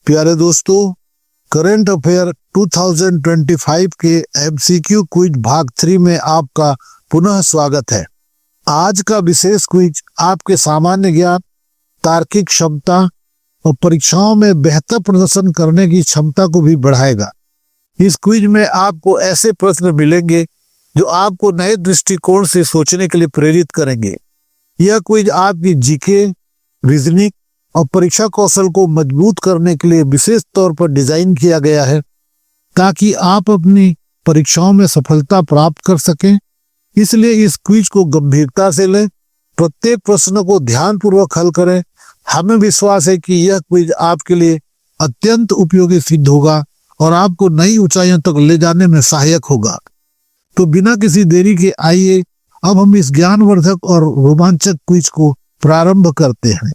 प्यारे दोस्तों, current affair 2025 के एमसीक्यू क्विज भाग 3 में आपका पुनः स्वागत है। आज का विशेष क्विज आपके सामान्य ज्ञान, तार्किक क्षमता और परीक्षाओं में बेहतर प्रदर्शन करने की क्षमता को भी बढ़ाएगा। इस क्विज में आपको ऐसे प्रश्न मिलेंगे जो आपको नए दृष्टिकोण से सोचने के लिए प्रेरित करेंगे। यह क्विज आपकी जीके, रीजनिंग और परीक्षा कौशल को मजबूत करने के लिए विशेष तौर पर डिजाइन किया गया है ताकि आप अपनी परीक्षाओं में सफलता प्राप्त कर सकें। इसलिए इस क्विज को गंभीरता से लें, प्रत्येक प्रश्न को ध्यानपूर्वक हल करें। हमें विश्वास है कि यह क्विज आपके लिए अत्यंत उपयोगी सिद्ध होगा और आपको नई ऊंचाइयों तक ले जाने में सहायक होगा। तो बिना किसी देरी के आइए अब हम इस ज्ञानवर्धक और रोमांचक क्विज को प्रारंभ करते हैं।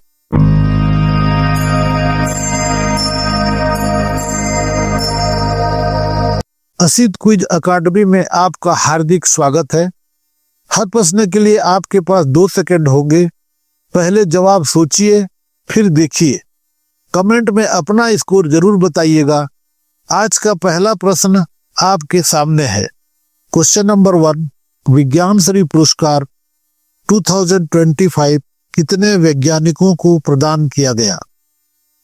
असित क्विज अकादमी में आपका हार्दिक स्वागत है। हर प्रश्न के लिए आपके पास 2 सेकंड होंगे। पहले जवाब सोचिए, फिर देखिए। कमेंट में अपना स्कोर जरूर बताइएगा। आज का पहला प्रश्न आपके सामने है। क्वेश्चन नंबर 1, विज्ञान श्री पुरस्कार 2025 कितने वैज्ञानिकों को प्रदान किया गया?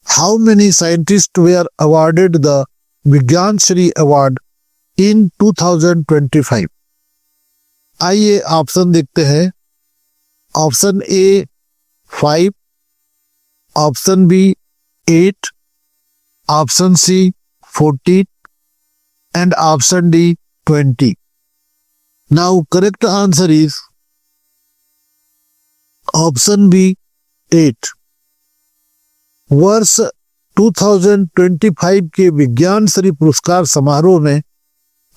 How many scientists were awarded the Vigyan Shri award in 2025? आइए ऑप्शन देखते हैं। Option A 5, option B 8, option C 14 and option D 20. Now correct answer is option B 8. वर्ष 2025 के विज्ञान श्री पुरस्कार समारोह में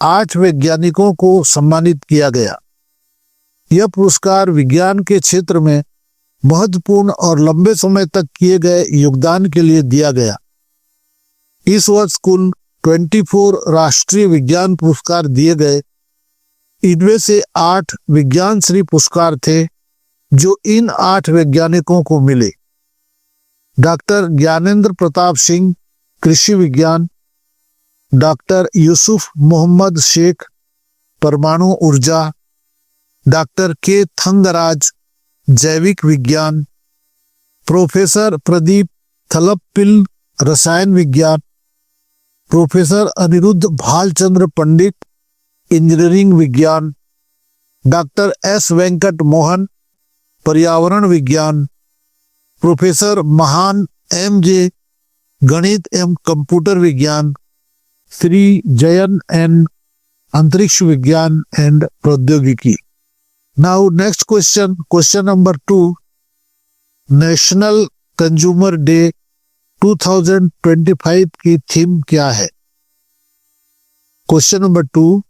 8 वैज्ञानिकों को सम्मानित किया गया। यह पुरस्कार विज्ञान के क्षेत्र में महत्वपूर्ण और लंबे समय तक किए गए योगदान के लिए दिया गया। इस वर्ष कुल 24 राष्ट्रीय विज्ञान पुरस्कार दिए गए। इनमें से 8 विज्ञान श्री पुरस्कार थे जो इन 8 वैज्ञानिकों को मिले। डॉक्टर ज्ञानेंद्र प्रताप सिंह, कृषि विज्ञान; डॉक्टर यूसुफ मोहम्मद शेख, परमाणु ऊर्जा; डॉक्टर के थंगराज, जैविक विज्ञान; प्रोफेसर प्रदीप थलप्पिल, रसायन विज्ञान; प्रोफेसर अनिरुद्ध भालचंद्र पंडित, इंजीनियरिंग विज्ञान; डॉक्टर एस वेंकट मोहन, पर्यावरण विज्ञान; प्रोफेसर महान एम.जे. गणित एवं कंप्यूटर विज्ञान; श्री जयन एन, अंतरिक्ष विज्ञान एंड प्रौद्योगिकी। Now next question, question number 2, national consumer day 2025 की थीम क्या है? Question number 2,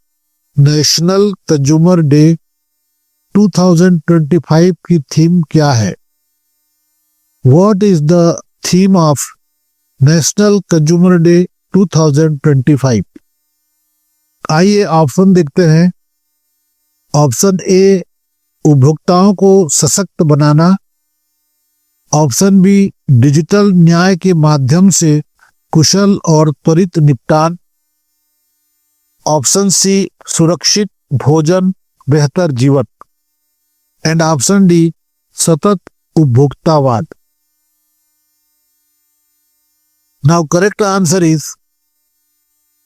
national consumer day 2025 की थीम क्या है? What is the theme of national consumer day 2025? आइए ऑप्शन देखते हैं। ऑप्शन ए उपभोक्ताओं को सशक्त बनाना; ऑप्शन बी डिजिटल न्याय के माध्यम से कुशल और त्वरित निपटान; ऑप्शन सी सुरक्षित भोजन, बेहतर जीवन; एंड ऑप्शन डी सतत उपभोक्तावाद। Now correct answer is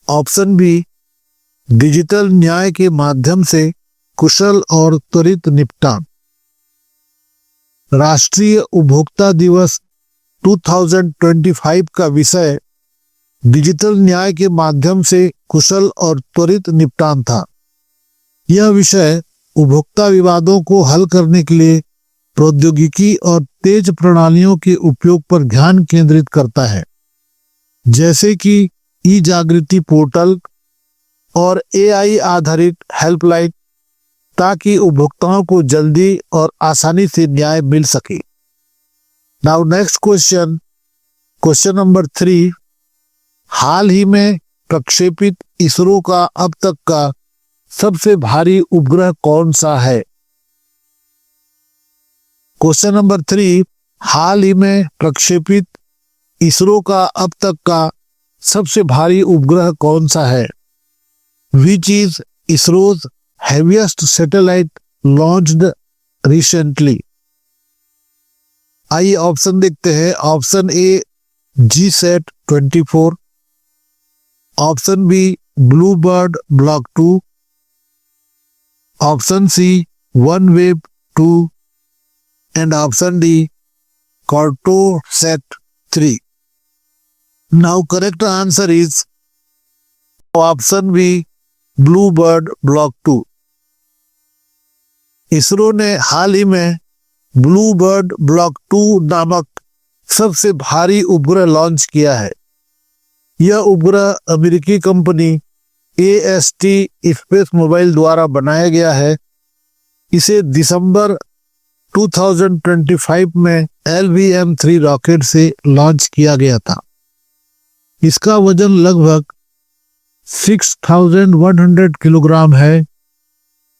option B, digital न्याय के माध्यम से कुशल और त्वरित निपटान। राष्ट्रीय उपभोक्ता दिवस 2025 का विषय डिजिटल न्याय के माध्यम से कुशल और त्वरित निपटान था। यह विषय उपभोक्ता विवादों को हल करने के लिए प्रौद्योगिकी और तेज प्रणालियों के उपयोग पर ध्यान केंद्रित करता है, जैसे कि ई जागृति पोर्टल और एआई आधारित हेल्पलाइन, ताकि उपभोक्ताओं को जल्दी और आसानी से न्याय मिल सके। Now next question, question number 3, हाल ही में प्रक्षेपित इसरो का अब तक का सबसे भारी उपग्रह कौन सा है? क्वेश्चन नंबर 3, हाल ही में प्रक्षेपित इसरो का अब तक का सबसे भारी उपग्रह कौन सा है? Which is ISRO's heaviest satellite launched recently? आइए ऑप्शन देखते हैं। Option A GSAT-24, option B Blue Bird Block 2, option C OneWeb 2 and option D Cartosat 3. Now correct answer is option B Bluebird Block 2. ISRO ने हाल ही में ब्लूबर्ड ब्लॉक 2 नामक सबसे भारी उपग्रह launch किया है। यह उपग्रह अमेरिकी कंपनी AST स्पेस मोबाइल द्वारा बनाया गया है। इसे दिसंबर 2025 में LVM-3 रॉकेट से लॉन्च किया गया था। इसका वजन लगभग 6100 किलोग्राम है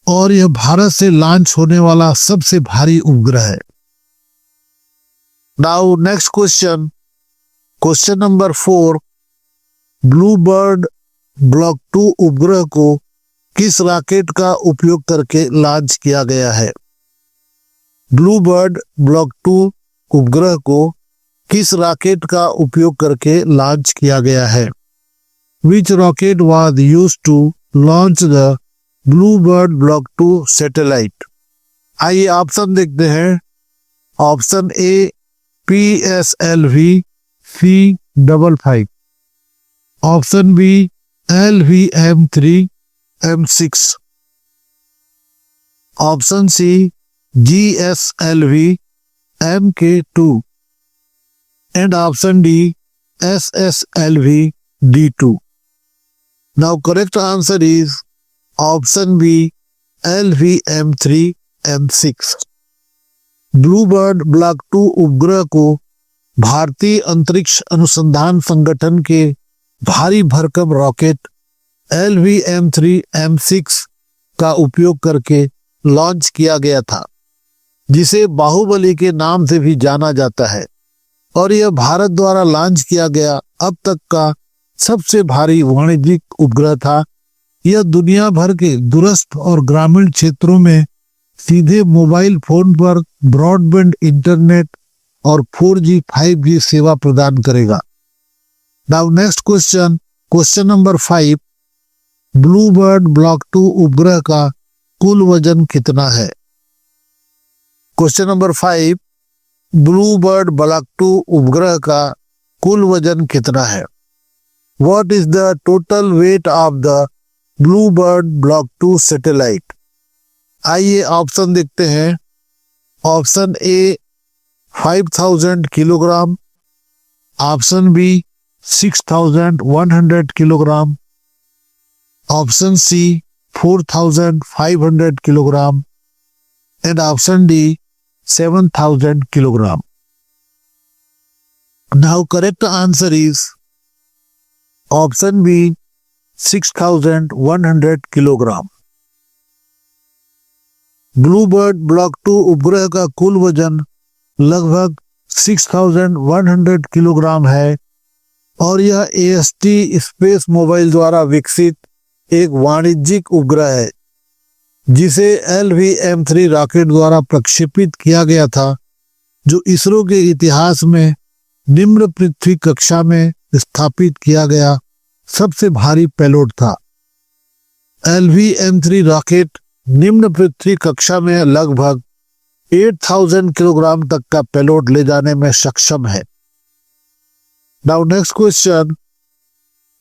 और यह भारत से लॉन्च होने वाला सबसे भारी उपग्रह है। Now next question, question number 4, Bluebird block 2 उपग्रह को किस रॉकेट का उपयोग करके लॉन्च किया गया है? ब्लूबर्ड ब्लॉक 2 उपग्रह को किस रॉकेट का उपयोग करके लॉन्च किया गया है? Which rocket was used to launch the Bluebird Block 2 satellite? आइए ऑप्शन देखते हैं। Option A PSLV C55, option B LVM-3 M6, option C GSLV MK2 and option D SSLV D2. Now correct answer is option B LVM-3 M6. Bluebird block 2 उपग्रह को भारतीय अंतरिक्ष अनुसंधान संगठन के भारी भरकम रॉकेट LVM-3 M6 का उपयोग करके लॉन्च किया गया था, जिसे बाहुबली के नाम से भी जाना जाता है, और यह भारत द्वारा लॉन्च किया गया अब तक का सबसे भारी वाणिज्यिक उपग्रह था। यह दुनिया भर के दूरस्थ और ग्रामीण क्षेत्रों में सीधे मोबाइल फोन पर ब्रॉडबैंड इंटरनेट और 4G 5G सेवा प्रदान करेगा। Now next question, question number 5, Bluebird block 2 उपग्रह का कुल वजन कितना है? क्वेश्चन नंबर 5, ब्लूबर्ड ब्लॉक 2 उपग्रह का कुल वजन कितना है? What is the total weight of the Bluebird Block 2 satellite? आइए ऑप्शन देखते हैं। Option A 5000 kilogram, option B 6100 kilogram, option C 4500 kilogram and option D 7000 kilogram. Now correct answer is option B 6100 kilogram. Blue bird block 2 उपग्रह का कुल वजन लगभग 6100 kilogram है और यह AST स्पेस मोबाइल द्वारा विकसित एक वाणिज्यिक उपग्रह है, जिसे LVM-3 रॉकेट द्वारा प्रक्षेपित किया गया था, जो इसरो के इतिहास में निम्न पृथ्वी कक्षा में स्थापित किया गया सबसे भारी पेलोड था। LVM-3 रॉकेट निम्न पृथ्वी कक्षा में लगभग 8000 किलोग्राम तक का पेलोड ले जाने में सक्षम है। Now next question,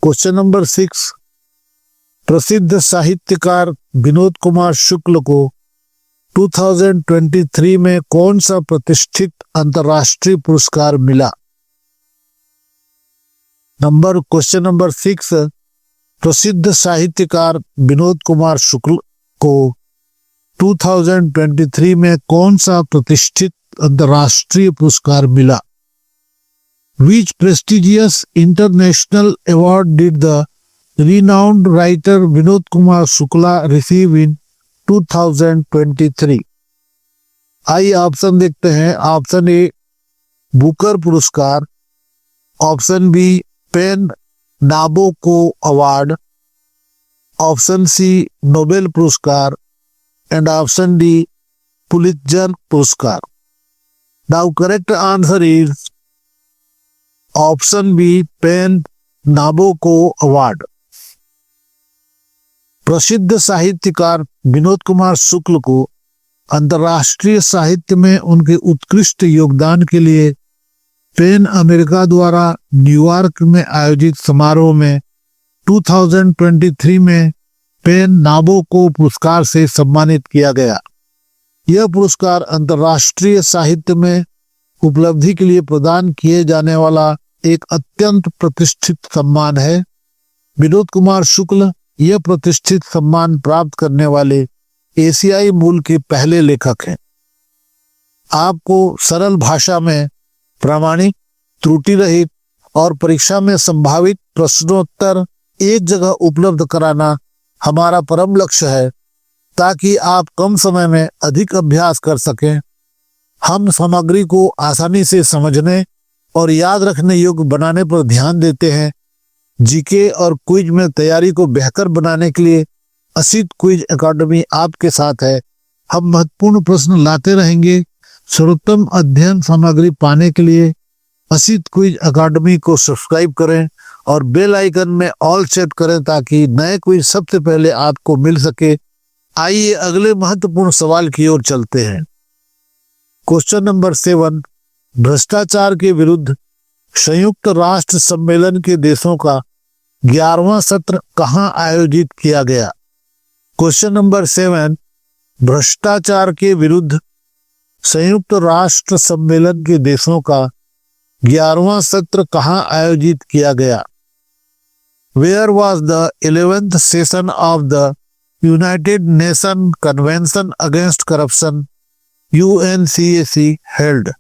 question number 6, प्रसिद्ध साहित्यकार विनोद कुमार शुक्ल को 2023 में कौन सा प्रतिष्ठित अंतर्राष्ट्रीय पुरस्कार मिला? क्वेश्चन नंबर 6, प्रसिद्ध साहित्यकार विनोद कुमार शुक्ल को 2023 में कौन सा प्रतिष्ठित अंतर्राष्ट्रीय पुरस्कार मिला? Which prestigious international award did the renowned writer Vinod Kumar Shukla receive in 2023? आइए ऑप्शन देखते हैं। ऑप्शन ए बुकर पुरस्कार, option B PEN Nabokov award, option C Nobel पुरस्कार एंड ऑप्शन डी पुलित्जर पुरस्कार। Now correct answer is option B PEN Nabokov award. प्रसिद्ध साहित्यकार विनोद कुमार शुक्ल को अंतर्राष्ट्रीय साहित्य में उनके उत्कृष्ट योगदान के लिए पेन अमेरिका द्वारा न्यूयॉर्क में आयोजित समारोह में 2023 में पेन नाबोको पुरस्कार से सम्मानित किया गया। यह पुरस्कार अंतर्राष्ट्रीय साहित्य में उपलब्धि के लिए प्रदान किए जाने वाला एक अत्यंत प्रतिष्ठित सम्मान है। विनोद कुमार शुक्ल यह प्रतिष्ठित सम्मान प्राप्त करने वाले एशियाई मूल के पहले लेखक हैं। आपको सरल भाषा में प्रामाणिक, त्रुटि रहित और परीक्षा में संभावित प्रश्नोत्तर एक जगह उपलब्ध कराना हमारा परम लक्ष्य है, ताकि आप कम समय में अधिक अभ्यास कर सकें। हम सामग्री को आसानी से समझने और याद रखने योग्य बनाने पर ध्यान देते हैं। जीके और क्विज में तैयारी को बेहतर बनाने के लिए असित क्विज एकेडमी आपके साथ है। हम महत्वपूर्ण प्रश्न लाते रहेंगे। सर्वोत्तम अध्ययन सामग्री पाने के लिए असित क्विज एकेडमी को सब्सक्राइब करें और बेल आइकन में ऑल सेट करें, ताकि नए क्विज सबसे पहले आपको मिल सके। आइए अगले महत्वपूर्ण सवाल की ओर चलते हैं। क्वेश्चन नंबर 7, भ्रष्टाचार के विरुद्ध संयुक्त राष्ट्र सम्मेलन के देशों का 11वां सत्र कहां आयोजित किया गया? क्वेश्चन नंबर 7, भ्रष्टाचार के विरुद्ध संयुक्त राष्ट्र सम्मेलन के देशों का 11वां सत्र कहां आयोजित किया गया? Where was the 11th session of the United Nations Convention Against Corruption UNCAC held?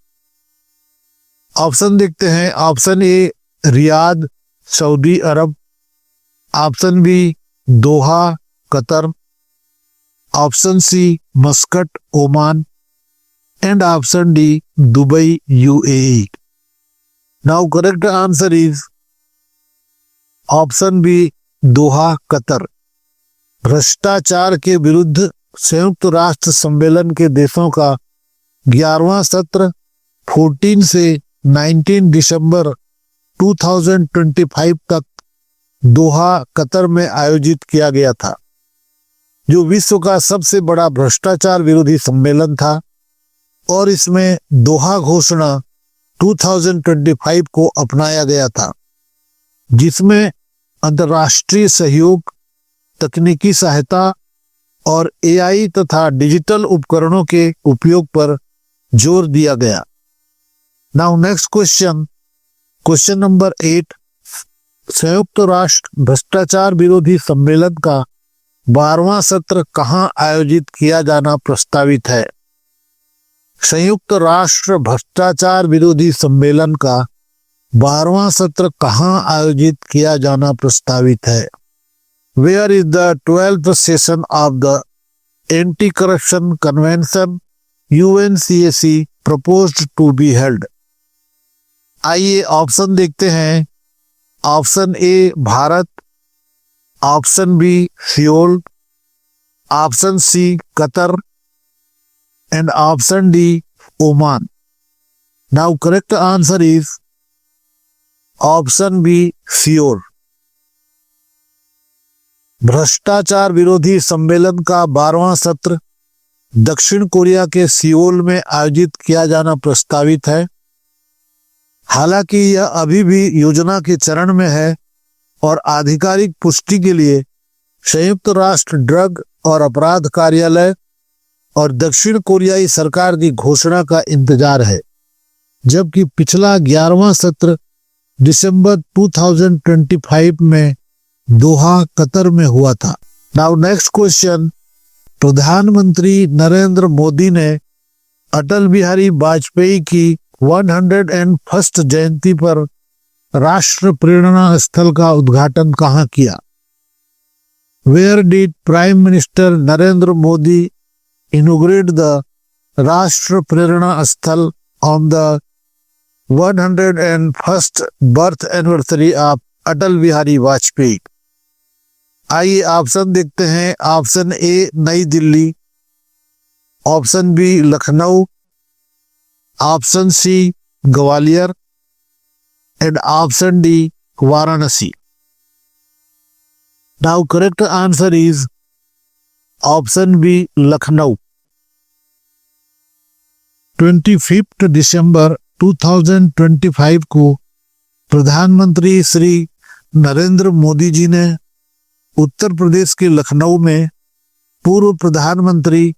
Option देखते हैं। Option A Riyadh Saudi Arab, option B Doha Qatar, option C Muscat Oman and option D Dubai UAE. Now correct answer is option B Doha Qatar. भ्रष्टाचार के विरुद्ध संयुक्त राष्ट्र सम्मेलन के देशों का 11वां सत्र 14 से 19 दिसंबर 2025 तक दोहा कतर में आयोजित किया गया था, जो विश्व का सबसे बड़ा भ्रष्टाचार विरोधी सम्मेलन था। और इसमें दोहा घोषणा 2025 को अपनाया गया था, जिसमें अंतर्राष्ट्रीय सहयोग, तकनीकी सहायता और एआई तथा डिजिटल उपकरणों के उपयोग पर जोर दिया गया। Now next question, question number 8, संयुक्त राष्ट्र भ्रष्टाचार विरोधी सम्मेलन का 12वां सत्र कहां आयोजित किया जाना प्रस्तावित है? संयुक्त राष्ट्र भ्रष्टाचार विरोधी सम्मेलन का 12वां सत्र कहां आयोजित किया जाना प्रस्तावित है? Where is the 12th session of the Anti-Corruption Convention UNCAC proposed to be held? आइए ऑप्शन देखते हैं। Option A Bharat, option B Seoul, option C Qatar and option D Oman. Now correct answer is option B Seoul. भ्रष्टाचार विरोधी सम्मेलन का 12वां सत्र दक्षिण Korea के सियोल में आयोजित किया जाना प्रस्तावित है। हालांकि यह अभी भी योजना के चरण में है और आधिकारिक पुष्टि के लिए संयुक्त राष्ट्र ड्रग और अपराध कार्यालय और दक्षिण कोरियाई सरकार की घोषणा का इंतजार है, जबकि पिछला 11वां सत्र दिसंबर 2025 में दोहा कतर में हुआ था। नाउ नेक्स्ट क्वेश्चन, प्रधानमंत्री नरेंद्र मोदी ने अटल बिहारी वाजपेयी की 101st जयंती पर राष्ट्र प्रेरणा स्थल का उद्घाटन कहां किया? Where did Prime Minister Narendra Modi inaugurate the राष्ट्र प्रेरणा स्थल on the 101st birth anniversary of Atal Bihari Vajpayee. आइए ऑप्शन देखते हैं। Option A New Delhi, option B Lucknow, option C Gwalior and option D Varanasi. Now correct answer is option B Lucknow. 25 दिसंबर 2025 को प्रधानमंत्री श्री नरेंद्र मोदी जी ने उत्तर प्रदेश के लखनऊ में पूर्व प्रधानमंत्री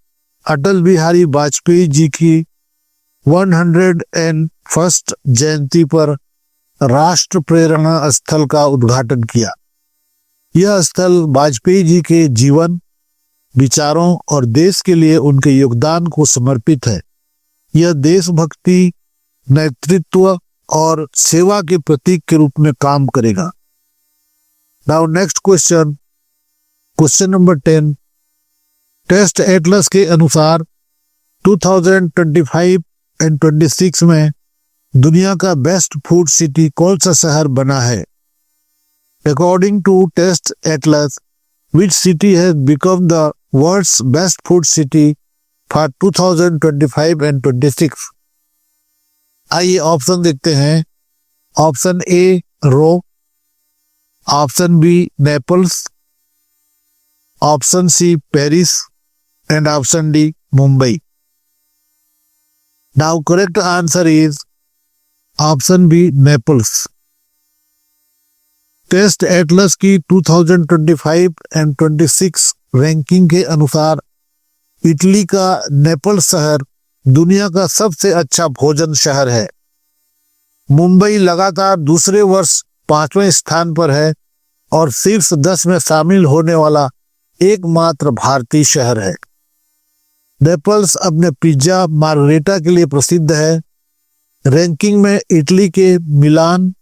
अटल बिहारी वाजपेयी जी की 101st जयंती पर राष्ट्र प्रेरणा स्थल का उद्घाटन किया। यह स्थल वाजपेयी जी के जीवन, विचारों और देश के लिए उनके योगदान को समर्पित है। यह देशभक्ति, नेतृत्व और सेवा के प्रतीक के रूप में काम करेगा। Now next question, question number 10। Taste Atlas के अनुसार 2025 एंड 26 में दुनिया का बेस्ट फूड सिटी कौन सा शहर बना है? According to Taste Atlas, which city has become the world's best food city for 2025 and 26? आइए ऑप्शन देखते हैं। Option A Rome, option B Naples, option C Paris and option D Mumbai. Now correct answer is option B Naples. Taste Atlas की 2025 and 26 ranking के अनुसार Italy का Naples शहर दुनिया का सबसे अच्छा भोजन शहर है। मुंबई लगातार दूसरे वर्ष 5वें स्थान पर है और शीर्ष 10 में शामिल होने वाला एकमात्र भारतीय शहर है। नेपल्स अपने पिज्जा मार्गरेटा के लिए प्रसिद्ध है। रैंकिंग में इटली के मिलान,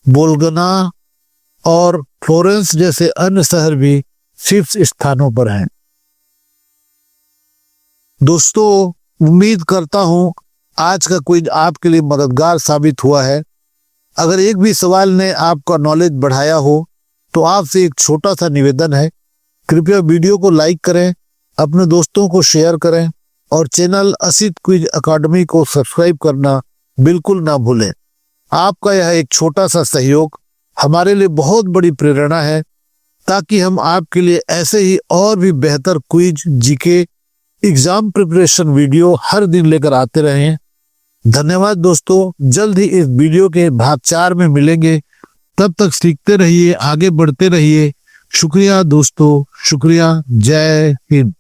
बोल्गना और फ्लोरेंस जैसे अन्य शहर भी शीर्ष स्थानों पर हैं। दोस्तों, उम्मीद करता हूं आज का क्विज आपके लिए मददगार साबित हुआ है। अगर एक भी सवाल ने आपका नॉलेज बढ़ाया हो तो आपसे एक छोटा सा निवेदन है, कृपया वीडियो को लाइक करें, अपने दोस्तों को शेयर करें और चैनल असित क्विज अकादमी को सब्सक्राइब करना बिल्कुल ना भूलें। आपका यह एक छोटा सा सहयोग हमारे लिए बहुत बड़ी प्रेरणा है, ताकि हम आपके लिए ऐसे ही और भी बेहतर quiz, GK, exam preparation video हर दिन लेकर आते रहें। धन्यवाद दोस्तों, जल्द ही इस वीडियो के भाग 4 में मिलेंगे। तब तक सीखते रहिए, आगे बढ़ते रहिए। शुक्रिया दोस्तों, शुक्रिया। जय हिंद।